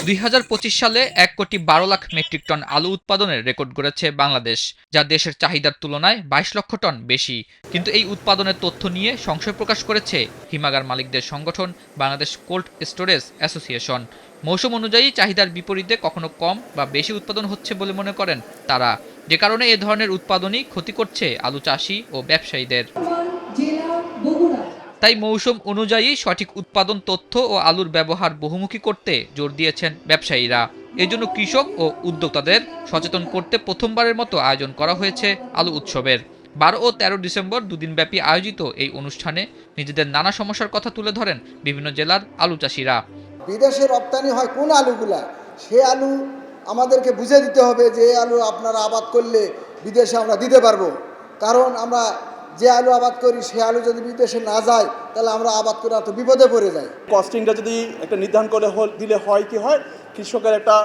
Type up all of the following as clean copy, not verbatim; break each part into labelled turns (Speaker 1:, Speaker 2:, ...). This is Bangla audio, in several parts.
Speaker 1: 2025 সালে 1,12,00,000 মেট্রিক টন আলু উৎপাদনের রেকর্ড গড়েছে বাংলাদেশ, যা দেশের চাহিদার তুলনায় 22 লক্ষ টন বেশি। কিন্তু এই উৎপাদনের তথ্য নিয়ে সংশয় প্রকাশ করেছে হিমাগার মালিকদের সংগঠন বাংলাদেশ কোল্ড স্টোরেজ অ্যাসোসিয়েশন। মৌসুম অনুযায়ী চাহিদার বিপরীতে কখনো কম বা বেশি উৎপাদন হচ্ছে বলে মনে করেন তারা, যে কারণে এ ধরনের উৎপাদনই ক্ষতি করছে আলু চাষি ও ব্যবসায়ীদের। তাই মৌসুম অনুযায়ী সঠিক উৎপাদন তথ্য ও আলুর ব্যবহার বহুমুখী করতে জোর দিয়েছেন ব্যবসায়ীরা। এজন্য কৃষক ও উদ্যোক্তাদের সচেতন করতে প্রথমবারের মতো আয়োজন করা হয়েছে আলু উৎসবের। 12 ও 13 ডিসেম্বর দুদিনব্যাপী আয়োজিত এই অনুষ্ঠানে নিজেদের নানা সমস্যার কথা তুলে ধরেন বিভিন্ন জেলার আলু চাষিরা।
Speaker 2: বিদেশে রপ্তানি হয় কোন আলুগুলা, সে আলু আমাদেরকে বুঝে দিতে হবে যে আলু আপনারা আবাদ করলে বিদেশে আমরা দিতে পারবো। কারণ আমরা যে আলু আবাদ করি সে আলু যদি বিদেশে না যায় তাহলে আমরা আবাদ করে তো বিপদে পড়ে যাই।
Speaker 3: কস্টিংটা যদি একটা নির্ধারণ করে দিলে হয় কি হয়, কৃষকের একটা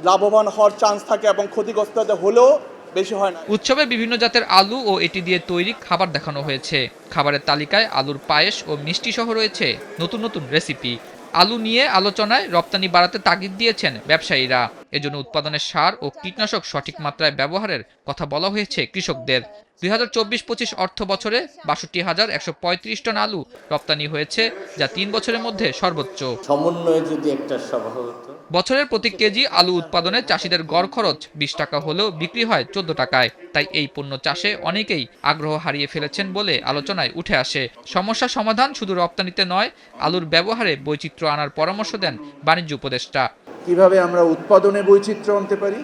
Speaker 3: লাভবান হওয়ার চান্স থাকে এবং ক্ষতিগ্রস্ত হলেও বেশি হয় না।
Speaker 1: উৎসবে বিভিন্ন জাতের আলু ও এটি দিয়ে তৈরি খাবার দেখানো হয়েছে। খাবারের তালিকায় আলুর পায়েস ও মিষ্টি সহ রয়েছে নতুন নতুন রেসিপি। আলু নিয়ে আলোচনায় রপ্তানি বাড়াতে তাগিদ দিয়েছেন ব্যবসায়ীরা। এজন্য উৎপাদনের সার ও কীটনাশক সঠিক মাত্রায় ব্যবহারের কথা বলা হয়েছে কৃষকদের। 2024-25 অর্থ বছরে 62,135 টন আলু রপ্তানি হয়েছে, যা 3 বছরের মধ্যে সর্বোচ্চ।
Speaker 4: সমন্বয়ে যদি একটা সভা হতো।
Speaker 1: বছরের প্রতি কেজি আলু উৎপাদনে চাষিদের গড় খরচ 20 টাকা হলেও বিক্রি হয় 14 টাকায়। তাই এই পণ্য চাষে অনেকেই আগ্রহ হারিয়ে ফেলেছেন বলে আলোচনায় উঠে আসে। সমস্যা সমাধান শুধু রপ্তানিতে নয়, আলুর ব্যবহারে বৈচিত্র্য আনার পরামর্শ দেন বাণিজ্য উপদেষ্টা।
Speaker 5: কিভাবে আমরা উৎপাদনে বৈচিত্র্য আনতে পারি,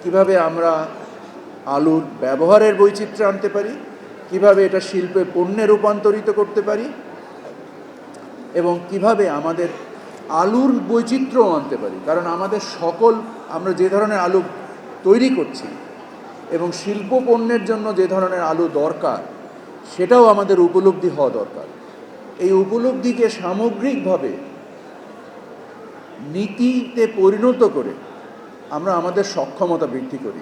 Speaker 5: কিভাবে আমরা আলুর ব্যবহারের বৈচিত্র্য আনতে পারি, কিভাবে এটা শিল্পে পণ্যে রূপান্তরিত করতে পারি, এবং কিভাবে আমাদের আলুর বৈচিত্র্য আনতে পারি। কারণ আমাদের আমরা যে ধরনের আলু তৈরি করছি এবং শিল্প পণ্যের জন্য যে ধরনের আলু দরকার সেটাও আমাদের উপলব্ধি হওয়া দরকার। এই উপলব্ধিকে সামগ্রিকভাবে নীতিতে পরিণত করে আমরা আমাদের সক্ষমতা বৃদ্ধি করি।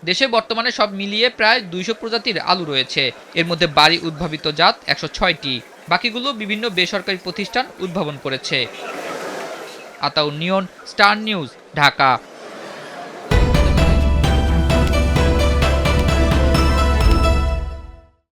Speaker 1: দেশে বর্তমানে সব মিলিয়ে প্রায় 200 প্রজাতির আলু রয়েছে। এর মধ্যে বাড়ি উদ্ভাবিত জাত 106টি, বাকিগুলো বিভিন্ন বেসরকারি প্রতিষ্ঠান উদ্ভাবন করেছে। আতাউর নিয়ন, স্টার নিউজ, ঢাকা।